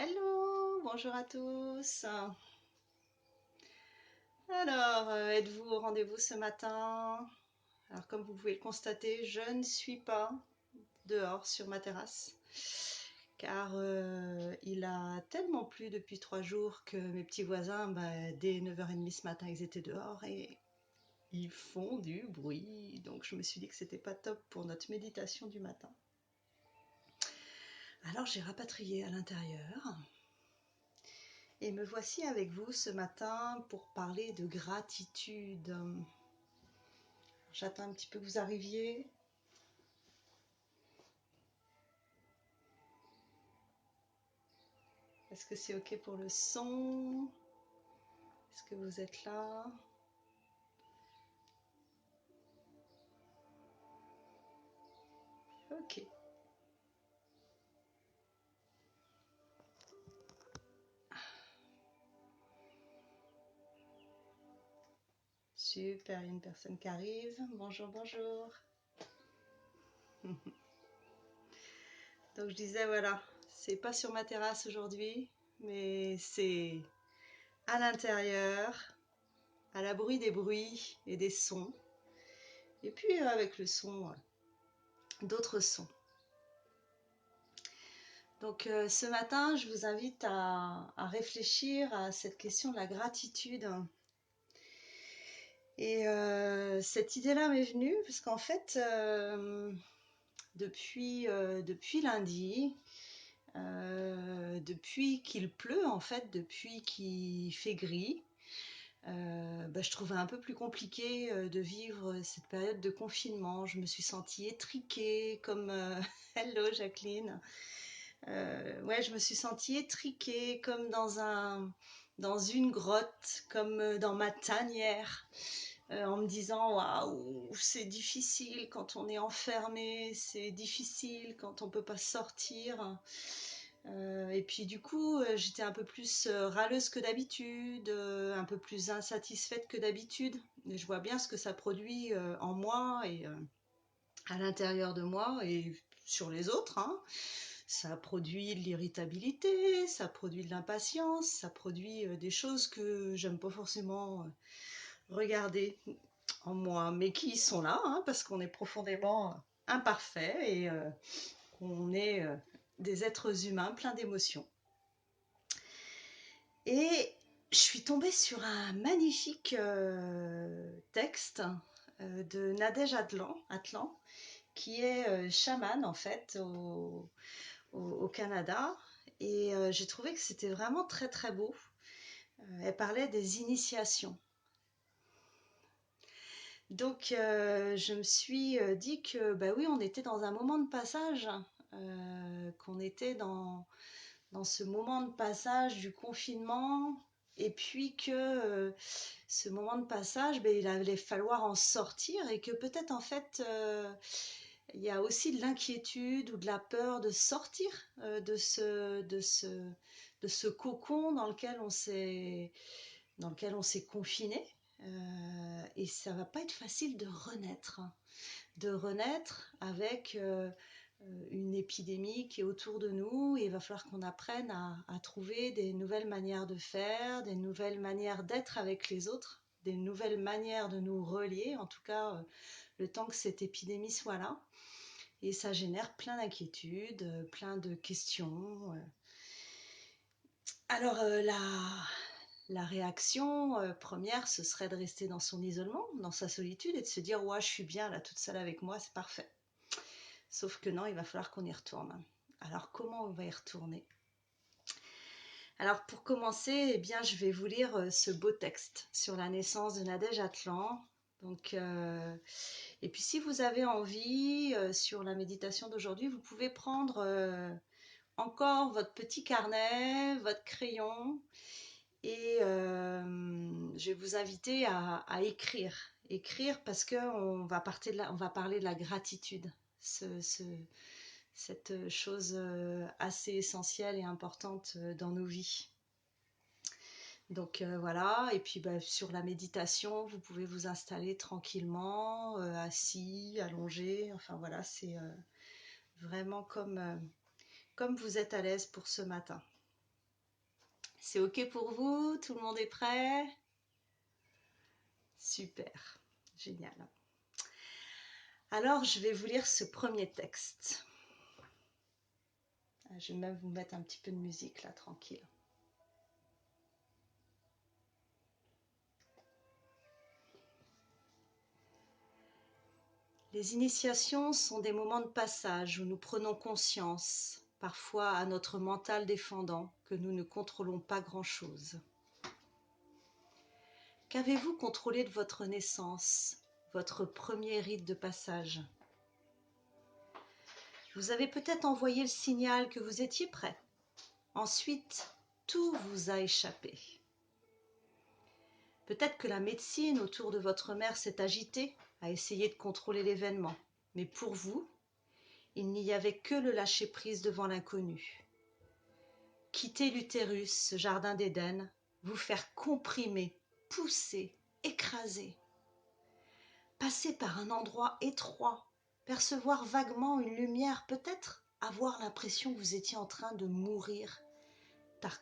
Hello, bonjour à tous. Alors, êtes-vous au rendez-vous ce matin? Alors, comme vous pouvez le constater, je ne suis pas dehors sur ma terrasse, car il a tellement plu depuis 3 jours que mes petits voisins, dès 9h30 ce matin, ils étaient dehors et ils font du bruit. Donc, je me suis dit que c'était pas top pour notre méditation du matin. Alors, j'ai rapatrié à l'intérieur. Et me voici avec vous ce matin pour parler de gratitude. J'attends un petit peu que vous arriviez. Est-ce que c'est OK pour le son? Est-ce que vous êtes là? OK. Super, il y a une personne qui arrive. Bonjour, bonjour. Donc je disais, voilà, c'est pas sur ma terrasse aujourd'hui, mais c'est à l'intérieur, à l'abri des bruits et des sons. Et puis avec le son, d'autres sons. Donc ce matin, je vous invite à réfléchir à cette question de la gratitude. Et cette idée-là m'est venue parce qu'en fait, depuis lundi, depuis qu'il pleut, en fait, depuis qu'il fait gris, je trouvais un peu plus compliqué de vivre cette période de confinement. Je me suis sentie étriquée, comme Hello Jacqueline. Ouais, je me suis sentie étriquée, comme dans une grotte, comme dans ma tanière. En me disant waouh, c'est difficile quand on est enfermé, c'est difficile quand on peut pas sortir. Et puis du coup, j'étais un peu plus râleuse que d'habitude, un peu plus insatisfaite que d'habitude. Et je vois bien ce que ça produit en moi et à l'intérieur de moi et sur les autres, hein. Ça produit de l'irritabilité, ça produit de l'impatience, ça produit des choses que j'aime pas forcément regarder en moi, mais qui sont là, hein, parce qu'on est profondément imparfait et qu'on est des êtres humains pleins d'émotions. Et je suis tombée sur un magnifique texte de Nadège Atlan, qui est chamane en fait au Canada. Et j'ai trouvé que c'était vraiment très très beau. Elle parlait des initiations. Donc je me suis dit que bah oui, on était dans un moment de passage, qu'on était dans ce moment de passage du confinement, et puis que ce moment de passage, il allait falloir en sortir, et que peut-être en fait il y a aussi de l'inquiétude ou de la peur de sortir de ce cocon dans lequel on s'est confiné. Et ça va pas être facile de renaître avec une épidémie qui est autour de nous. Et il va falloir qu'on apprenne à trouver des nouvelles manières de faire, des nouvelles manières d'être avec les autres, des nouvelles manières de nous relier, en tout cas le temps que cette épidémie soit là. Et ça génère plein d'inquiétudes, plein de questions. Alors la réaction première, ce serait de rester dans son isolement, dans sa solitude, et de se dire ouais, je suis bien là, toute seule avec moi, c'est parfait. Sauf que non, il va falloir qu'on y retourne. Alors comment on va y retourner? Alors pour commencer, eh bien, je vais vous lire ce beau texte sur la naissance de Nadège Atlan. Donc, et puis si vous avez envie, sur la méditation d'aujourd'hui, vous pouvez prendre encore votre petit carnet, votre crayon, et je vais vous inviter à écrire. Écrire parce qu'on va, on va parler de la gratitude, cette chose assez essentielle et importante dans nos vies. Donc voilà, et puis sur la méditation, vous pouvez vous installer tranquillement, assis, allongé, enfin voilà, c'est vraiment comme vous êtes à l'aise pour ce matin. C'est OK pour vous? Tout le monde est prêt? Super, génial. Alors, je vais vous lire ce premier texte. Je vais même vous mettre un petit peu de musique là, tranquille. Les initiations sont des moments de passage où nous prenons conscience, parfois à notre mental défendant, que nous ne contrôlons pas grand-chose. Qu'avez-vous contrôlé de votre naissance, votre premier rite de passage? Vous avez peut-être envoyé le signal que vous étiez prêt. Ensuite, tout vous a échappé. Peut-être que la médecine autour de votre mère s'est agitée, a essayé de contrôler l'événement. Mais pour vous, il n'y avait que le lâcher-prise devant l'inconnu. Quitter l'utérus, ce jardin d'Éden, vous faire comprimer, pousser, écraser. Passer par un endroit étroit, percevoir vaguement une lumière, peut-être avoir l'impression que vous étiez en train de mourir,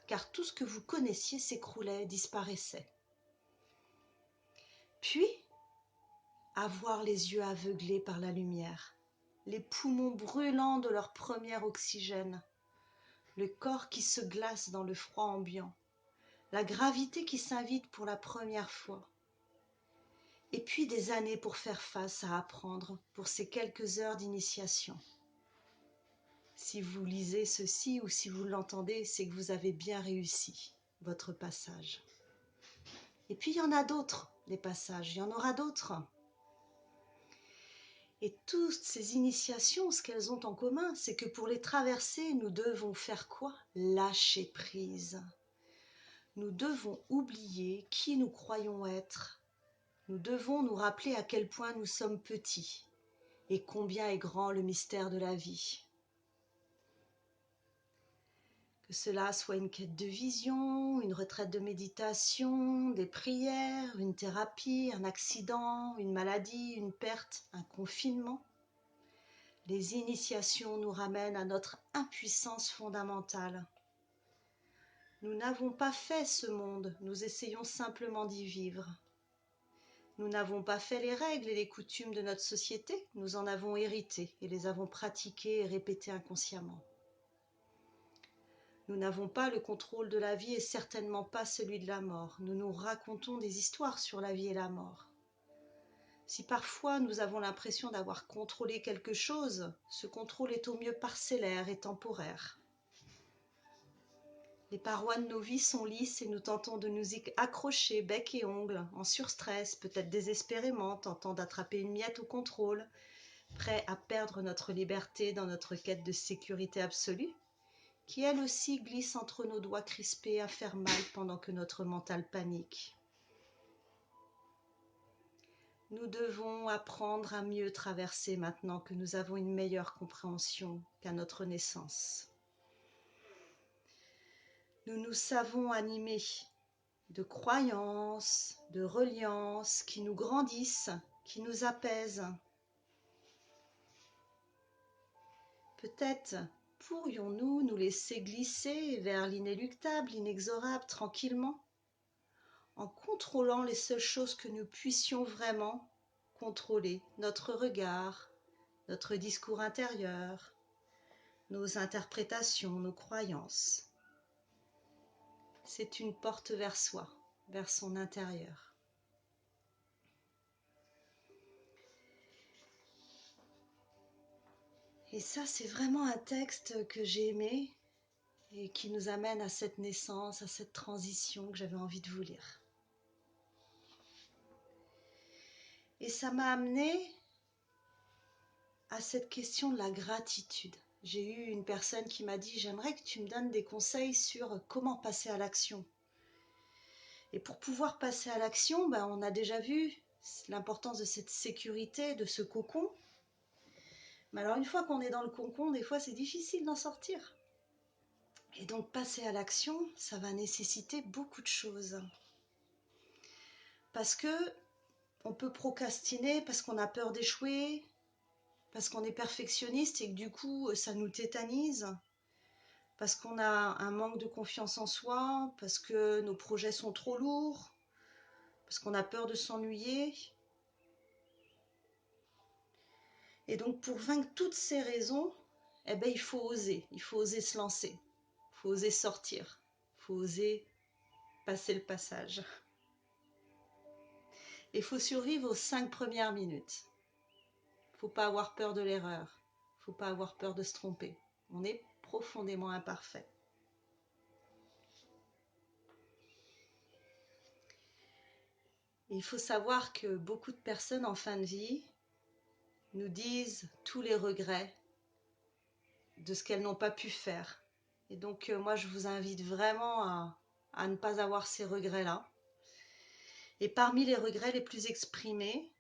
car tout ce que vous connaissiez s'écroulait, disparaissait. Puis, avoir les yeux aveuglés par la lumière, les poumons brûlants de leur premier oxygène, le corps qui se glace dans le froid ambiant, la gravité qui s'invite pour la première fois. Et puis des années pour faire face à apprendre pour ces quelques heures d'initiation. Si vous lisez ceci ou si vous l'entendez, c'est que vous avez bien réussi votre passage. Et puis il y en a d'autres, des passages, il y en aura d'autres. Et toutes ces initiations, ce qu'elles ont en commun, c'est que pour les traverser, nous devons faire quoi? Lâcher prise. Nous devons oublier qui nous croyons être. Nous devons nous rappeler à quel point nous sommes petits et combien est grand le mystère de la vie. Que cela soit une quête de vision, une retraite de méditation, des prières, une thérapie, un accident, une maladie, une perte, un confinement. Les initiations nous ramènent à notre impuissance fondamentale. Nous n'avons pas fait ce monde, nous essayons simplement d'y vivre. Nous n'avons pas fait les règles et les coutumes de notre société, nous en avons hérité et les avons pratiquées et répétées inconsciemment. Nous n'avons pas le contrôle de la vie et certainement pas celui de la mort. Nous nous racontons des histoires sur la vie et la mort. Si parfois nous avons l'impression d'avoir contrôlé quelque chose, ce contrôle est au mieux parcellaire et temporaire. Les parois de nos vies sont lisses et nous tentons de nous y accrocher bec et ongles, en surstress, peut-être désespérément, tentant d'attraper une miette au contrôle, prêts à perdre notre liberté dans notre quête de sécurité absolue, qui elle aussi glisse entre nos doigts crispés à faire mal pendant que notre mental panique. Nous devons apprendre à mieux traverser maintenant que nous avons une meilleure compréhension qu'à notre naissance. Nous nous savons animés de croyances, de reliances qui nous grandissent, qui nous apaisent. Peut-être pourrions-nous nous laisser glisser vers l'inéluctable, l'inexorable, tranquillement, en contrôlant les seules choses que nous puissions vraiment contrôler, notre regard, notre discours intérieur, nos interprétations, nos croyances. C'est une porte vers soi, vers son intérieur. Et ça, c'est vraiment un texte que j'ai aimé et qui nous amène à cette naissance, à cette transition que j'avais envie de vous lire. Et ça m'a amené à cette question de la gratitude. J'ai eu une personne qui m'a dit « J'aimerais que tu me donnes des conseils sur comment passer à l'action ». Et pour pouvoir passer à l'action, on a déjà vu l'importance de cette sécurité, de ce cocon. Mais alors une fois qu'on est dans le cocon, des fois c'est difficile d'en sortir. Et donc passer à l'action, ça va nécessiter beaucoup de choses. Parce que on peut procrastiner, parce qu'on a peur d'échouer, parce qu'on est perfectionniste et que du coup ça nous tétanise. parce qu'on a un manque de confiance en soi, parce que nos projets sont trop lourds, parce qu'on a peur de s'ennuyer. Et donc pour vaincre toutes ces raisons, eh ben, il faut oser se lancer, il faut oser sortir, il faut oser passer le passage. Il faut survivre aux 5 premières minutes. Il ne faut pas avoir peur de l'erreur, il ne faut pas avoir peur de se tromper. On est profondément imparfait. Et il faut savoir que beaucoup de personnes en fin de vie nous disent tous les regrets de ce qu'elles n'ont pas pu faire. Et donc moi je vous invite vraiment à ne pas avoir ces regrets-là. Et parmi les regrets les plus exprimés,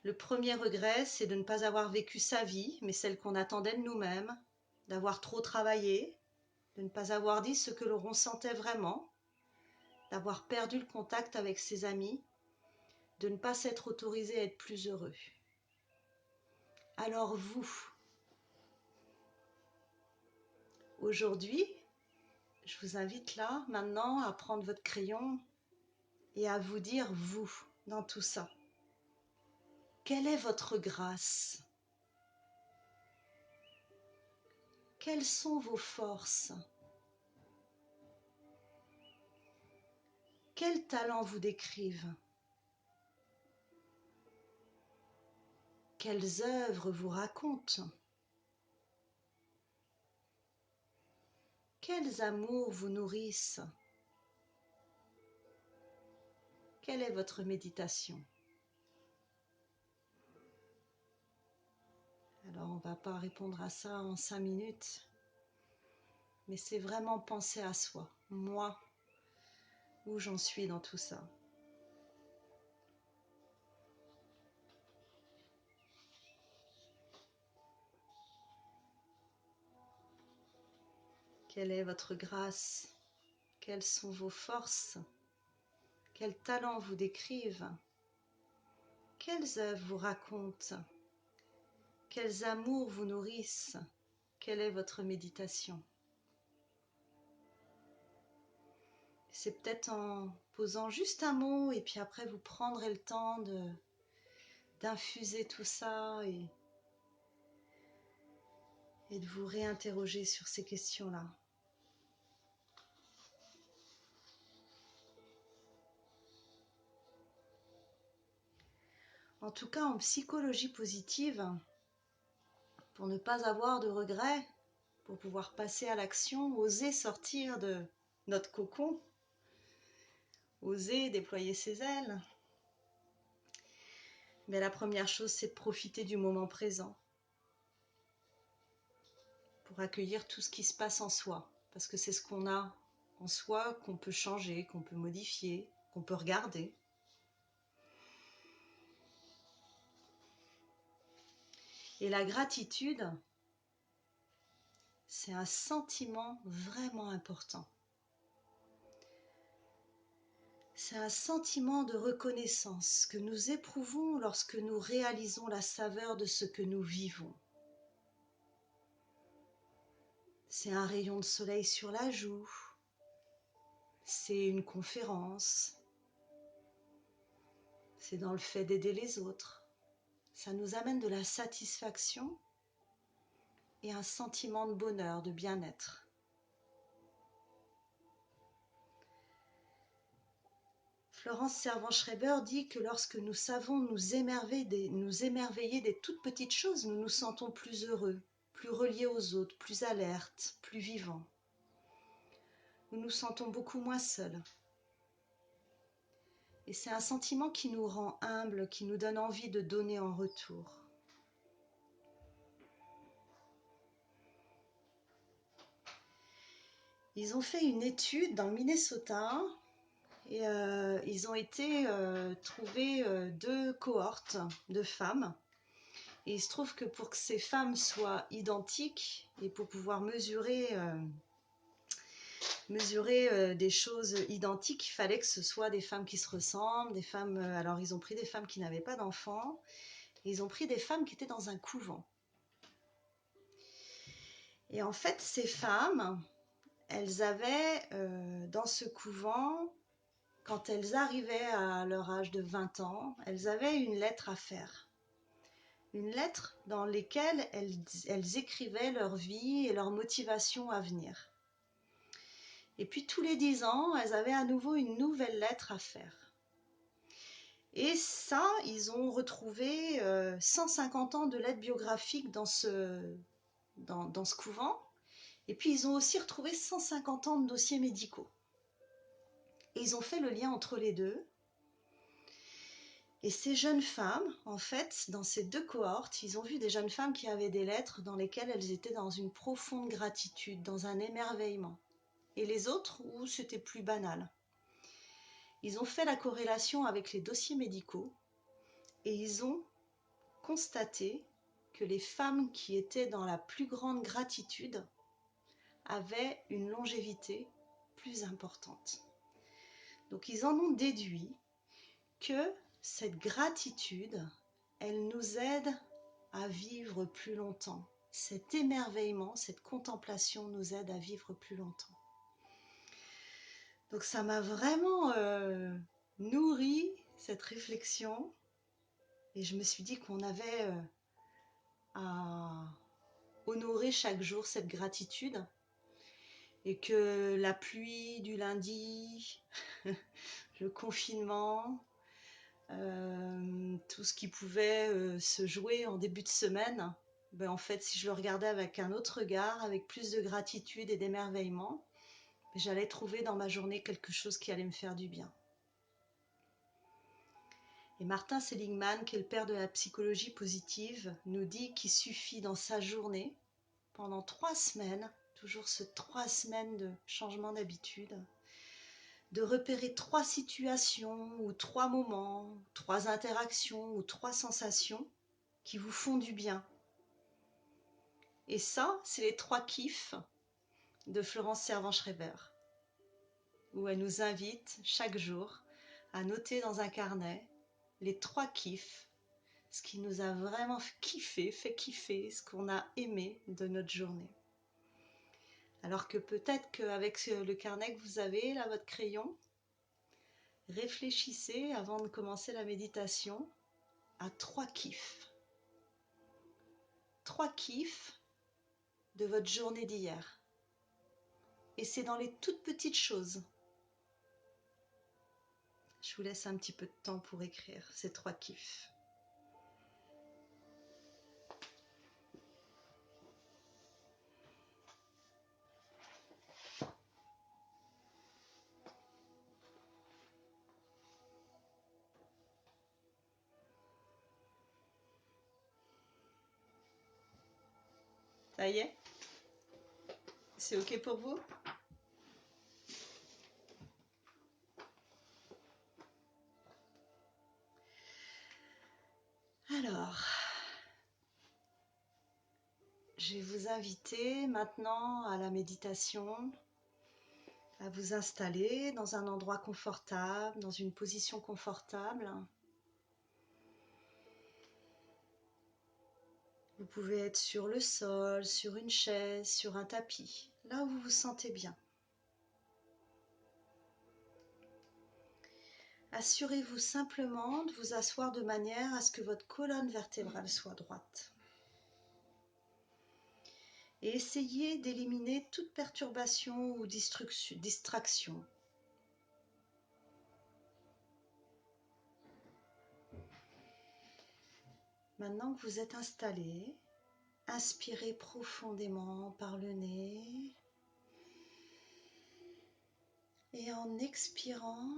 le premier regret, c'est de ne pas avoir vécu sa vie, mais celle qu'on attendait de nous-mêmes, d'avoir trop travaillé, de ne pas avoir dit ce que l'on ressentait vraiment, d'avoir perdu le contact avec ses amis, de ne pas s'être autorisé à être plus heureux. Alors vous, aujourd'hui, je vous invite là, maintenant, à prendre votre crayon et à vous dire, vous, dans tout ça, quelle est votre grâce? Quelles sont vos forces? Quels talents vous décrivent? Quelles œuvres vous racontent? Quels amours vous nourrissent? Quelle est votre méditation? Alors on ne va pas répondre à ça en 5 minutes, mais c'est vraiment penser à soi. Moi, où j'en suis dans tout ça? Quelle est votre grâce? Quelles sont vos forces? Quels talents vous décrivent? Quelles œuvres vous racontent? Quels amours vous nourrissent? Quelle est votre méditation? C'est peut-être en posant juste un mot et puis après vous prendrez le temps d'infuser tout ça et de vous réinterroger sur ces questions-là. En tout cas, en psychologie positive, pour ne pas avoir de regrets, pour pouvoir passer à l'action, oser sortir de notre cocon, oser déployer ses ailes. Mais la première chose, c'est de profiter du moment présent pour accueillir tout ce qui se passe en soi, parce que c'est ce qu'on a en soi qu'on peut changer, qu'on peut modifier, qu'on peut regarder. Et la gratitude, c'est un sentiment vraiment important. C'est un sentiment de reconnaissance que nous éprouvons lorsque nous réalisons la saveur de ce que nous vivons. C'est un rayon de soleil sur la joue, c'est une conférence, c'est dans le fait d'aider les autres. Ça nous amène de la satisfaction et un sentiment de bonheur, de bien-être. Florence Servan-Schreiber dit que lorsque nous savons nous émerveiller des toutes petites choses, nous nous sentons plus heureux, plus reliés aux autres, plus alertes, plus vivants. Nous nous sentons beaucoup moins seuls. Et c'est un sentiment qui nous rend humbles, qui nous donne envie de donner en retour. Ils ont fait une étude dans le Minnesota et ils ont été trouver 2 cohortes de femmes. Et il se trouve que pour que ces femmes soient identiques et pour pouvoir mesurer des choses identiques, il fallait que ce soit des femmes qui se ressemblent, des femmes. Alors ils ont pris des femmes qui n'avaient pas d'enfants, et ils ont pris des femmes qui étaient dans un couvent. Et en fait, ces femmes, elles avaient dans ce couvent, quand elles arrivaient à leur âge de 20 ans, elles avaient une lettre à faire. Une lettre dans laquelle elles écrivaient leur vie et leur motivation à venir. Et puis tous les 10 ans, elles avaient à nouveau une nouvelle lettre à faire. Et ça, ils ont retrouvé 150 ans de lettres biographiques dans ce couvent. Et puis ils ont aussi retrouvé 150 ans de dossiers médicaux. Et ils ont fait le lien entre les deux. Et ces jeunes femmes, en fait, dans ces deux cohortes, ils ont vu des jeunes femmes qui avaient des lettres dans lesquelles elles étaient dans une profonde gratitude, dans un émerveillement. Et les autres, où c'était plus banal. Ils ont fait la corrélation avec les dossiers médicaux et ils ont constaté que les femmes qui étaient dans la plus grande gratitude avaient une longévité plus importante. Donc ils en ont déduit que cette gratitude, elle nous aide à vivre plus longtemps. Cet émerveillement, cette contemplation nous aide à vivre plus longtemps. Donc ça m'a vraiment nourri cette réflexion et je me suis dit qu'on avait à honorer chaque jour cette gratitude et que la pluie du lundi, le confinement, tout ce qui pouvait se jouer en début de semaine, ben en fait si je le regardais avec un autre regard, avec plus de gratitude et d'émerveillement, j'allais trouver dans ma journée quelque chose qui allait me faire du bien. Et Martin Seligman, qui est le père de la psychologie positive, nous dit qu'il suffit dans sa journée, pendant 3 semaines, toujours ce 3 semaines de changement d'habitude, de repérer 3 situations ou 3 moments, 3 interactions ou 3 sensations qui vous font du bien. Et ça, c'est les 3 kiffs de Florence Servan-Schreiber, où elle nous invite chaque jour à noter dans un carnet les 3 kiffs, ce qui nous a vraiment fait kiffer, ce qu'on a aimé de notre journée. Alors que peut-être qu'avec le carnet que vous avez, là, votre crayon, réfléchissez avant de commencer la méditation à 3 kiffs. 3 kiffs de votre journée d'hier. Et c'est dans les toutes petites choses. Je vous laisse un petit peu de temps pour écrire ces 3 kiffs. Ça y est? C'est ok pour vous? Alors, je vais vous inviter maintenant à la méditation, à vous installer dans un endroit confortable, dans une position confortable. Vous pouvez être sur le sol, sur une chaise, sur un tapis, là où vous vous sentez bien. Assurez-vous simplement de vous asseoir de manière à ce que votre colonne vertébrale soit droite. Et essayez d'éliminer toute perturbation ou distraction. Maintenant que vous êtes installé, inspirez profondément par le nez et en expirant,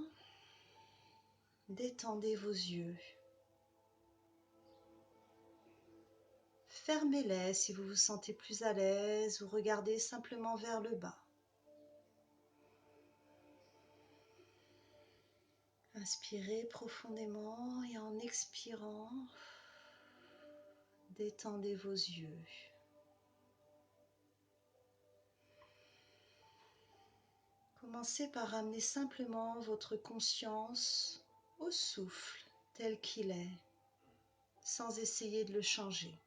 détendez vos yeux. Fermez-les si vous vous sentez plus à l'aise ou regardez simplement vers le bas. Inspirez profondément et en expirant, détendez vos yeux. Commencez par ramener simplement votre conscience au souffle tel qu'il est, sans essayer de le changer.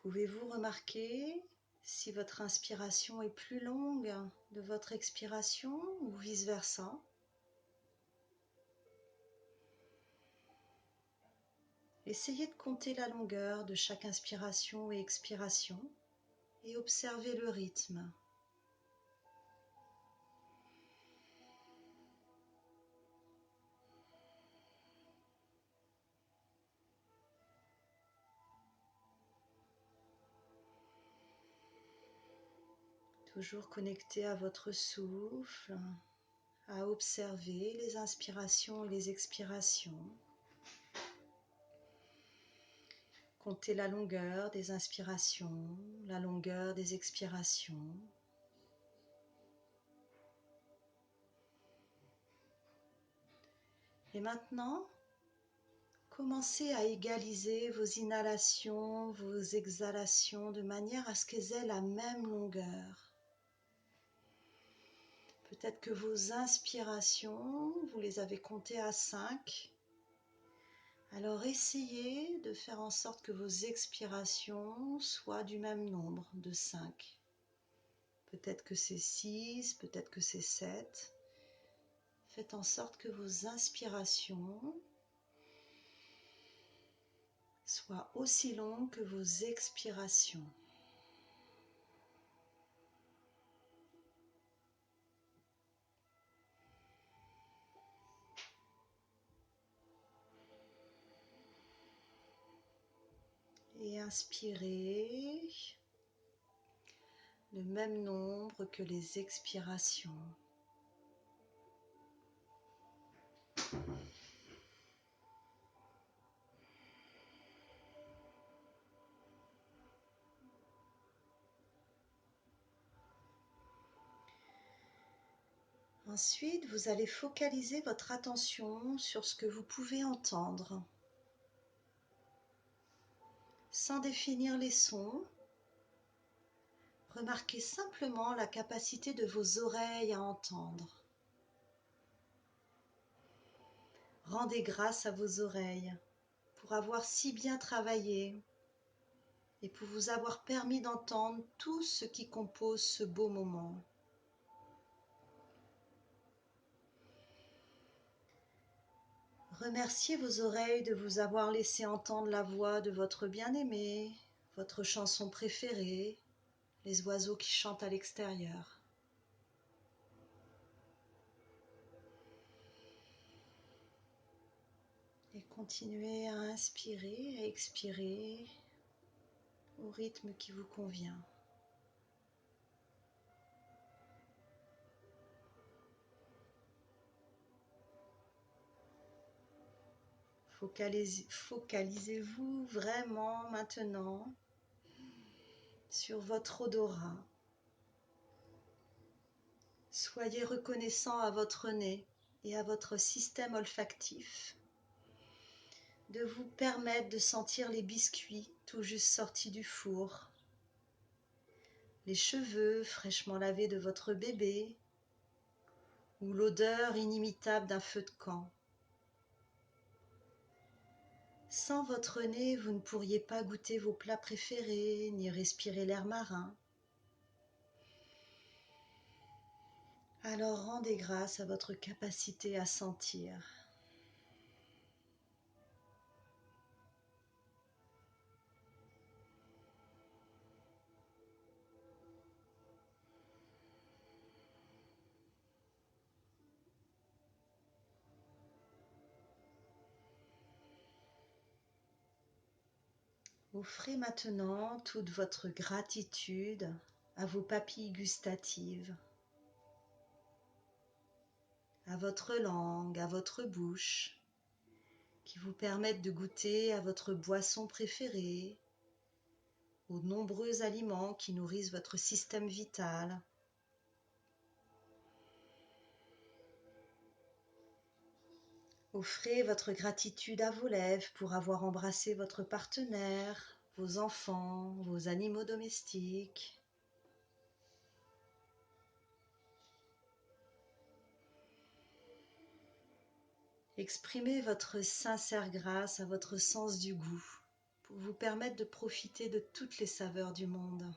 Pouvez-vous remarquer si votre inspiration est plus longue de votre expiration ou vice-versa? Essayez de compter la longueur de chaque inspiration et expiration et observez le rythme. Toujours connecté à votre souffle, à observer les inspirations et les expirations. Comptez la longueur des inspirations, la longueur des expirations. Et maintenant, commencez à égaliser vos inhalations, vos exhalations de manière à ce qu'elles aient la même longueur. Peut-être que vos inspirations, vous les avez comptées à 5. Alors essayez de faire en sorte que vos expirations soient du même nombre, de 5. Peut-être que c'est 6, peut-être que c'est 7. Faites en sorte que vos inspirations soient aussi longues que vos expirations. Et inspirez le même nombre que les expirations. Ensuite, vous allez focaliser votre attention sur ce que vous pouvez entendre. Sans définir les sons, remarquez simplement la capacité de vos oreilles à entendre. Rendez grâce à vos oreilles pour avoir si bien travaillé et pour vous avoir permis d'entendre tout ce qui compose ce beau moment. Remerciez vos oreilles de vous avoir laissé entendre la voix de votre bien-aimé, votre chanson préférée, les oiseaux qui chantent à l'extérieur. Et continuez à inspirer, à expirer au rythme qui vous convient. Focalisez-vous vraiment maintenant sur votre odorat. Soyez reconnaissant à votre nez et à votre système olfactif de vous permettre de sentir les biscuits tout juste sortis du four, les cheveux fraîchement lavés de votre bébé ou l'odeur inimitable d'un feu de camp. Sans votre nez, vous ne pourriez pas goûter vos plats préférés ni respirer l'air marin. Alors rendez grâce à votre capacité à sentir. Offrez maintenant toute votre gratitude à vos papilles gustatives, à votre langue, à votre bouche, qui vous permettent de goûter à votre boisson préférée, aux nombreux aliments qui nourrissent votre système vital. Offrez votre gratitude à vos lèvres pour avoir embrassé votre partenaire, vos enfants, vos animaux domestiques. Exprimez votre sincère grâce à votre sens du goût pour vous permettre de profiter de toutes les saveurs du monde.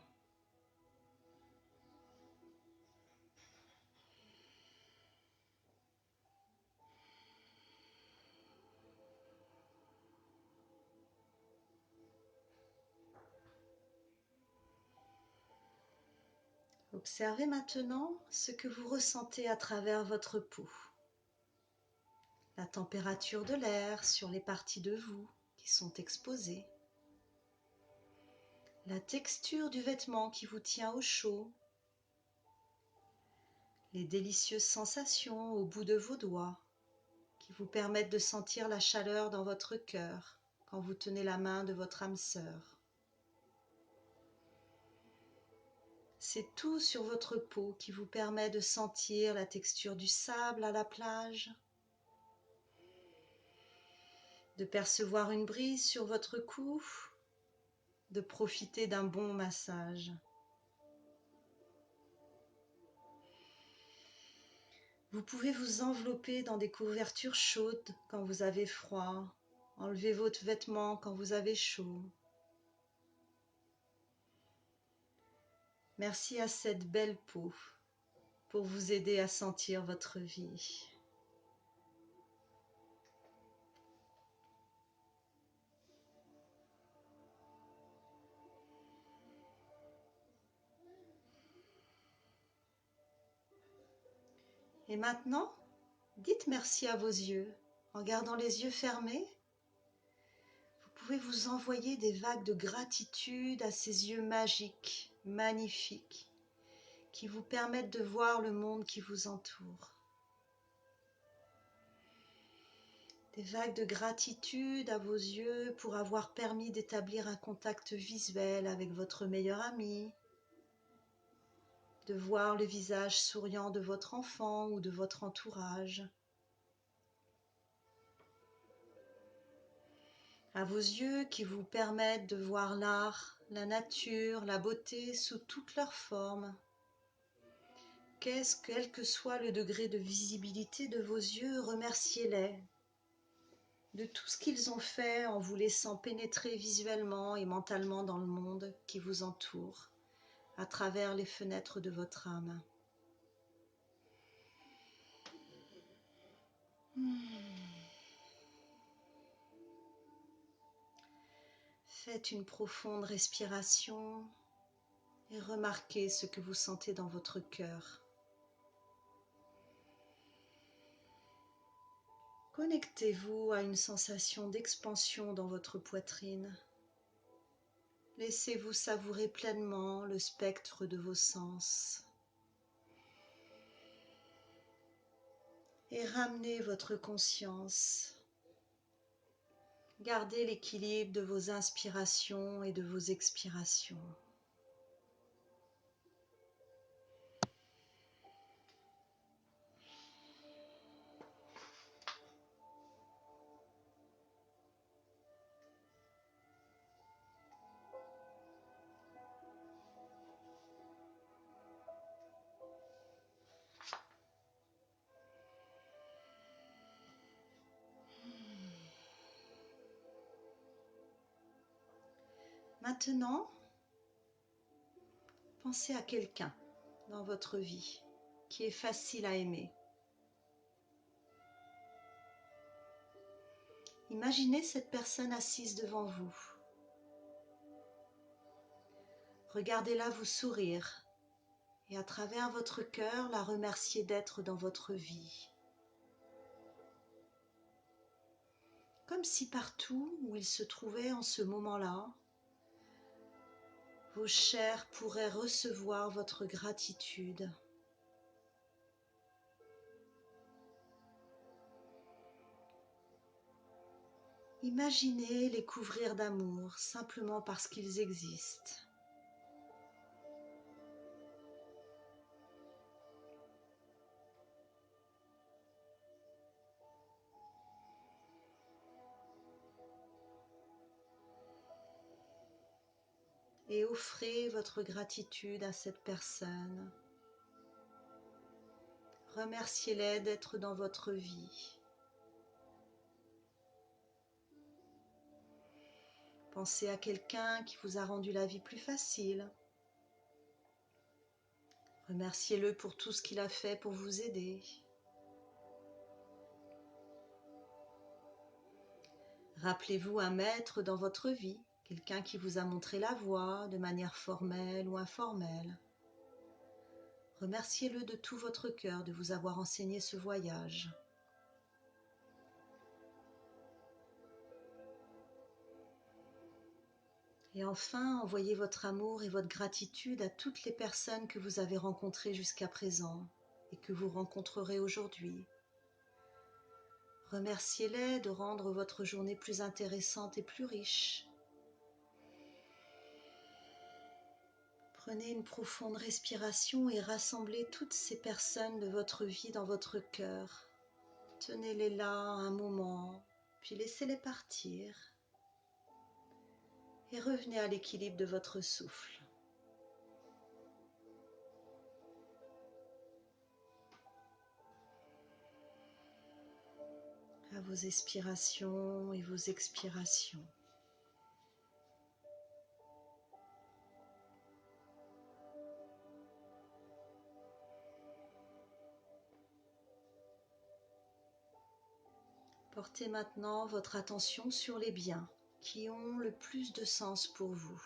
Observez maintenant ce que vous ressentez à travers votre peau. La température de l'air sur les parties de vous qui sont exposées. La texture du vêtement qui vous tient au chaud. Les délicieuses sensations au bout de vos doigts qui vous permettent de sentir la chaleur dans votre cœur quand vous tenez la main de votre âme sœur. C'est tout sur votre peau qui vous permet de sentir la texture du sable à la plage, de percevoir une brise sur votre cou, de profiter d'un bon massage. Vous pouvez vous envelopper dans des couvertures chaudes quand vous avez froid, enlever vos vêtements quand vous avez chaud. Merci à cette belle peau pour vous aider à sentir votre vie. Et maintenant, dites merci à vos yeux. En gardant les yeux fermés, vous pouvez vous envoyer des vagues de gratitude à ces yeux magiques, magnifiques, qui vous permettent de voir le monde qui vous entoure. Des vagues de gratitude à vos yeux pour avoir permis d'établir un contact visuel avec votre meilleur ami, de voir le visage souriant de votre enfant ou de votre entourage. À vos yeux qui vous permettent de voir l'art, la nature, la beauté sous toutes leurs formes. Quel que soit le degré de visibilité de vos yeux, remerciez-les de tout ce qu'ils ont fait en vous laissant pénétrer visuellement et mentalement dans le monde qui vous entoure, à travers les fenêtres de votre âme. Faites une profonde respiration et remarquez ce que vous sentez dans votre cœur. Connectez-vous à une sensation d'expansion dans votre poitrine. Laissez-vous savourer pleinement le spectre de vos sens. Et ramenez votre conscience. Gardez l'équilibre de vos inspirations et de vos expirations. Maintenant, pensez à quelqu'un dans votre vie qui est facile à aimer. Imaginez cette personne assise devant vous. Regardez-la vous sourire et à travers votre cœur, la remercier d'être dans votre vie. Comme si partout où il se trouvait en ce moment-là, vos chairs pourraient recevoir votre gratitude. Imaginez les couvrir d'amour simplement parce qu'ils existent. Et offrez votre gratitude à cette personne. Remerciez-les d'être dans votre vie. Pensez à quelqu'un qui vous a rendu la vie plus facile. Remerciez-le pour tout ce qu'il a fait pour vous aider. Rappelez-vous un maître dans votre vie, quelqu'un qui vous a montré la voie de manière formelle ou informelle. Remerciez-le de tout votre cœur de vous avoir enseigné ce voyage. Et enfin, envoyez votre amour et votre gratitude à toutes les personnes que vous avez rencontrées jusqu'à présent et que vous rencontrerez aujourd'hui. Remerciez-les de rendre votre journée plus intéressante et plus riche. Prenez une profonde respiration et rassemblez toutes ces personnes de votre vie dans votre cœur. Tenez-les là un moment, puis laissez-les partir. Et revenez à l'équilibre de votre souffle. À vos expirations et vos expirations. Portez maintenant votre attention sur les biens qui ont le plus de sens pour vous.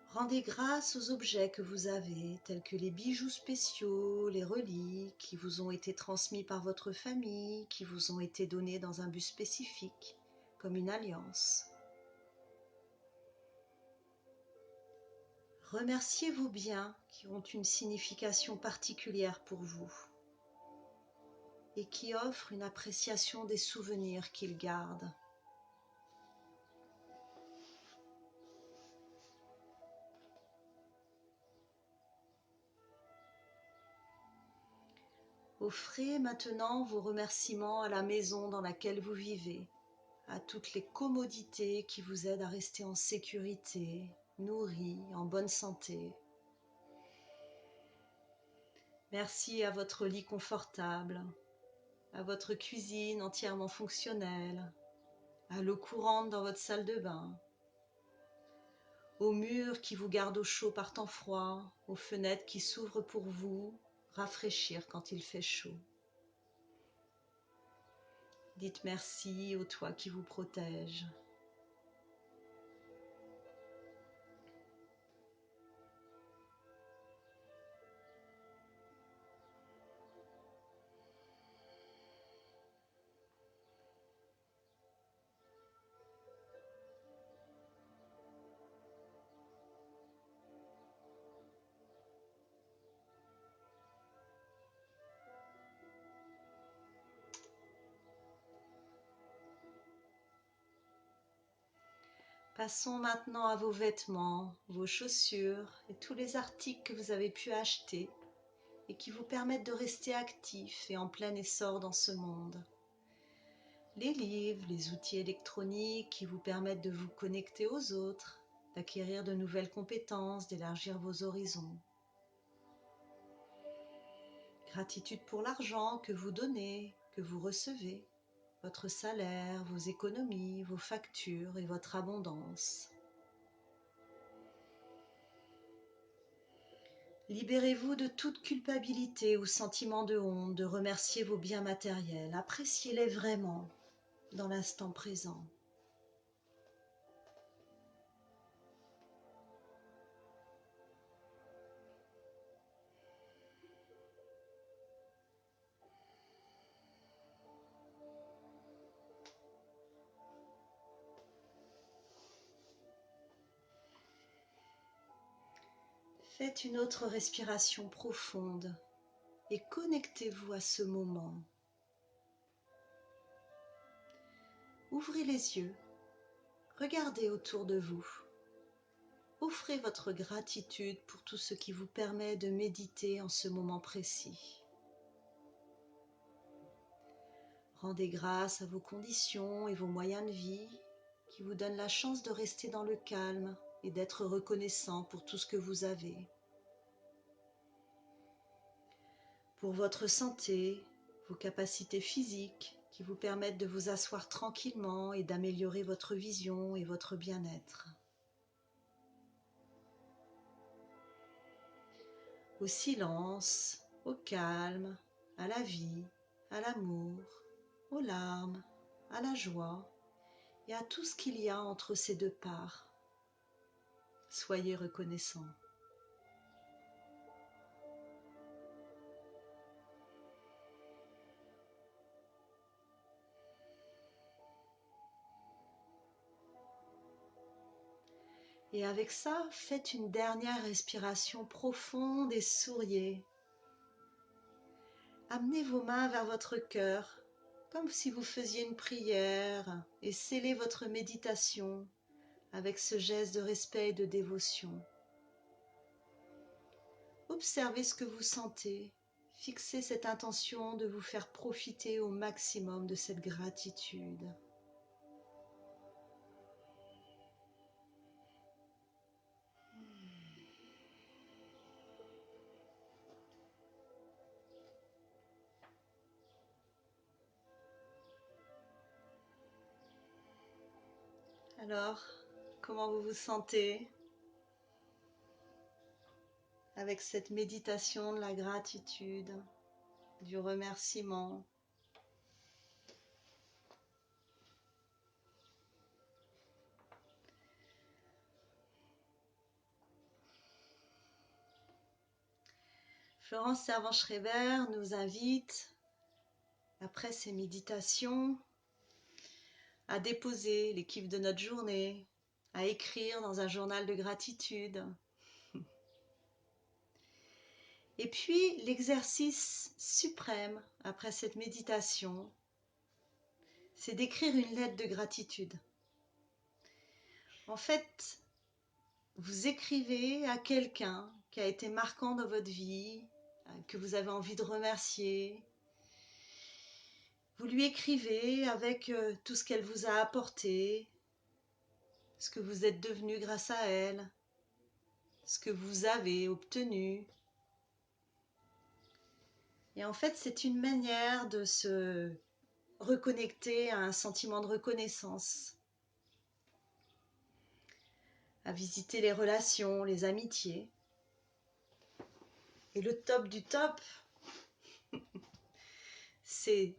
Rendez grâce aux objets que vous avez, tels que les bijoux spéciaux, les reliques qui vous ont été transmis par votre famille, qui vous ont été donnés dans un but spécifique, comme une alliance. Remerciez vos biens qui ont une signification particulière pour vous et qui offrent une appréciation des souvenirs qu'ils gardent. Offrez maintenant vos remerciements à la maison dans laquelle vous vivez, à toutes les commodités qui vous aident à rester en sécurité, nourris, en bonne santé. Merci à votre lit confortable, à votre cuisine entièrement fonctionnelle, à l'eau courante dans votre salle de bain, aux murs qui vous gardent au chaud par temps froid, aux fenêtres qui s'ouvrent pour vous, rafraîchir quand il fait chaud. Dites merci au toit qui vous protège. Passons maintenant à vos vêtements, vos chaussures et tous les articles que vous avez pu acheter et qui vous permettent de rester actifs et en plein essor dans ce monde. Les livres, les outils électroniques qui vous permettent de vous connecter aux autres, d'acquérir de nouvelles compétences, d'élargir vos horizons. Gratitude pour l'argent que vous donnez, que vous recevez, votre salaire, vos économies, vos factures et votre abondance. Libérez-vous de toute culpabilité ou sentiment de honte, de remercier vos biens matériels. Appréciez-les vraiment dans l'instant présent. Faites une autre respiration profonde et connectez-vous à ce moment. Ouvrez les yeux, regardez autour de vous. Offrez votre gratitude pour tout ce qui vous permet de méditer en ce moment précis. Rendez grâce à vos conditions et vos moyens de vie qui vous donnent la chance de rester dans le calme et d'être reconnaissant pour tout ce que vous avez. Pour votre santé, vos capacités physiques qui vous permettent de vous asseoir tranquillement et d'améliorer votre vision et votre bien-être. Au silence, au calme, à la vie, à l'amour, aux larmes, à la joie et à tout ce qu'il y a entre ces deux parts. Soyez reconnaissants. Et avec ça, faites une dernière respiration profonde et souriez. Amenez vos mains vers votre cœur, comme si vous faisiez une prière, et scellez votre méditation avec ce geste de respect et de dévotion. Observez ce que vous sentez. Fixez cette intention de vous faire profiter au maximum de cette gratitude. Alors, comment vous vous sentez avec cette méditation de la gratitude, du remerciement? Florence Servan-Schreiber nous invite, après ces méditations, à déposer les kiffs de notre journée, à écrire dans un journal de gratitude. Et puis, l'exercice suprême après cette méditation, c'est d'écrire une lettre de gratitude. En fait, vous écrivez à quelqu'un qui a été marquant dans votre vie, que vous avez envie de remercier. Vous lui écrivez avec tout ce qu'elle vous a apporté, ce que vous êtes devenu grâce à elle, ce que vous avez obtenu. Et en fait, c'est une manière de se reconnecter à un sentiment de reconnaissance, à visiter les relations, les amitiés. Et le top du top, c'est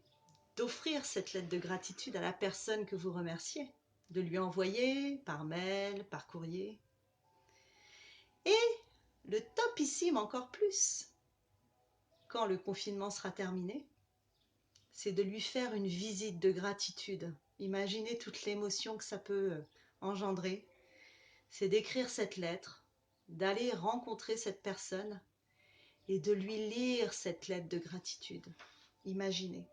d'offrir cette lettre de gratitude à la personne que vous remerciez, de lui envoyer par mail, par courrier. Et le topissime encore plus, quand le confinement sera terminé, c'est de lui faire une visite de gratitude. Imaginez toute l'émotion que ça peut engendrer. C'est d'écrire cette lettre, d'aller rencontrer cette personne et de lui lire cette lettre de gratitude. Imaginez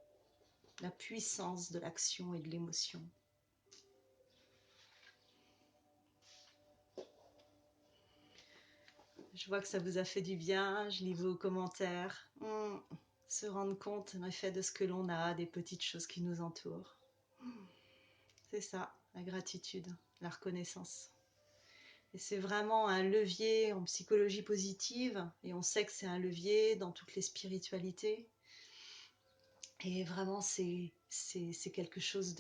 la puissance de l'action et de l'émotion. Je vois que ça vous a fait du bien, je lis vos commentaires. Se rendre compte en effet de ce que l'on a, des petites choses qui nous entourent. C'est ça, la gratitude, la reconnaissance. Et c'est vraiment un levier en psychologie positive, et on sait que c'est un levier dans toutes les spiritualités. Et vraiment, c'est quelque chose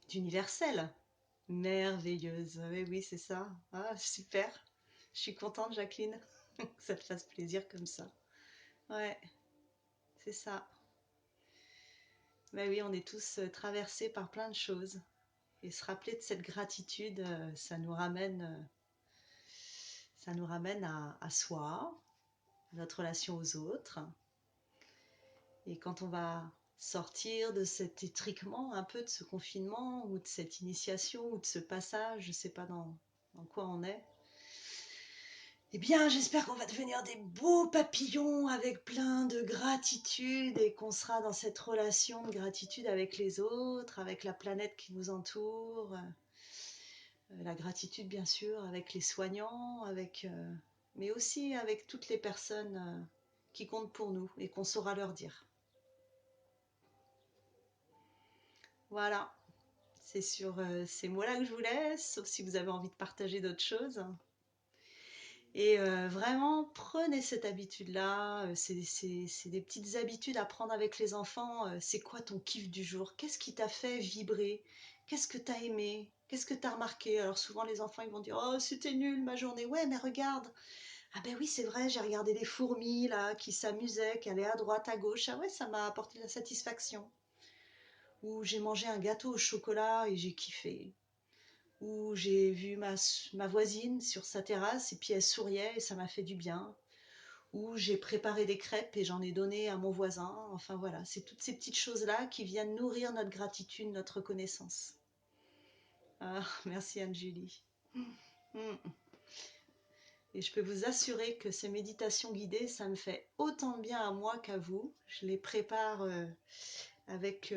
d'universel, merveilleuse. Oui, oui, c'est ça. Ah, super. Je suis contente, Jacqueline, que ça te fasse plaisir comme ça. Ouais, c'est ça. Ben oui, on est tous traversés par plein de choses. Et se rappeler de cette gratitude, ça nous ramène à soi, à notre relation aux autres. Et quand on va sortir de cet étriquement, un peu de ce confinement, ou de cette initiation, ou de ce passage, je ne sais pas dans quoi on est, eh bien, j'espère qu'on va devenir des beaux papillons avec plein de gratitude et qu'on sera dans cette relation de gratitude avec les autres, avec la planète qui nous entoure, la gratitude bien sûr avec les soignants, mais aussi avec toutes les personnes qui comptent pour nous et qu'on saura leur dire. Voilà, c'est sur ces mots-là que je vous laisse, sauf si vous avez envie de partager d'autres choses. Et vraiment, prenez cette habitude-là. C'est des petites habitudes à prendre avec les enfants. C'est quoi ton kiff du jour? Qu'est-ce qui t'a fait vibrer? Qu'est-ce que t'as aimé? Qu'est-ce que t'as remarqué? Alors souvent les enfants ils vont dire oh c'était nul ma journée. Ouais mais regarde. Ah ben oui c'est vrai j'ai regardé des fourmis là qui s'amusaient, qui allaient à droite à gauche. Ah ouais ça m'a apporté de la satisfaction. Ou j'ai mangé un gâteau au chocolat et j'ai kiffé. Ou j'ai vu ma voisine sur sa terrasse et puis elle souriait et ça m'a fait du bien. Ou j'ai préparé des crêpes et j'en ai donné à mon voisin. Enfin voilà, c'est toutes ces petites choses-là qui viennent nourrir notre gratitude, notre reconnaissance. Ah, merci Anne-Julie. Mm. Et je peux vous assurer que ces méditations guidées, ça me fait autant de bien à moi qu'à vous. Je les prépare avec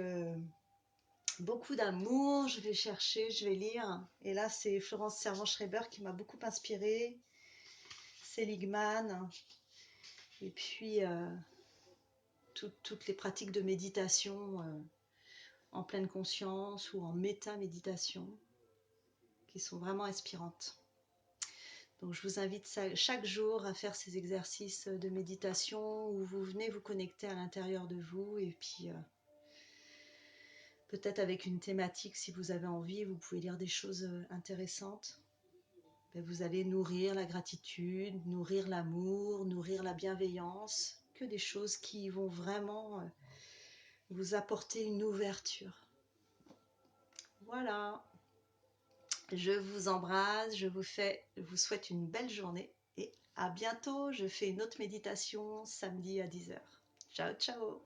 beaucoup d'amour, je vais chercher, je vais lire. Et là, c'est Florence Servan-Schreiber qui m'a beaucoup inspirée, Seligman, et puis toutes les pratiques de méditation en pleine conscience ou en méta-méditation qui sont vraiment inspirantes. Donc je vous invite chaque jour à faire ces exercices de méditation où vous venez vous connecter à l'intérieur de vous et puis peut-être avec une thématique si vous avez envie, vous pouvez lire des choses intéressantes. Vous allez nourrir la gratitude, nourrir l'amour, nourrir la bienveillance, que des choses qui vont vraiment vous apporter une ouverture. Voilà, je vous embrasse, je vous souhaite une belle journée et à bientôt. Je fais une autre méditation samedi à 10h. Ciao, ciao!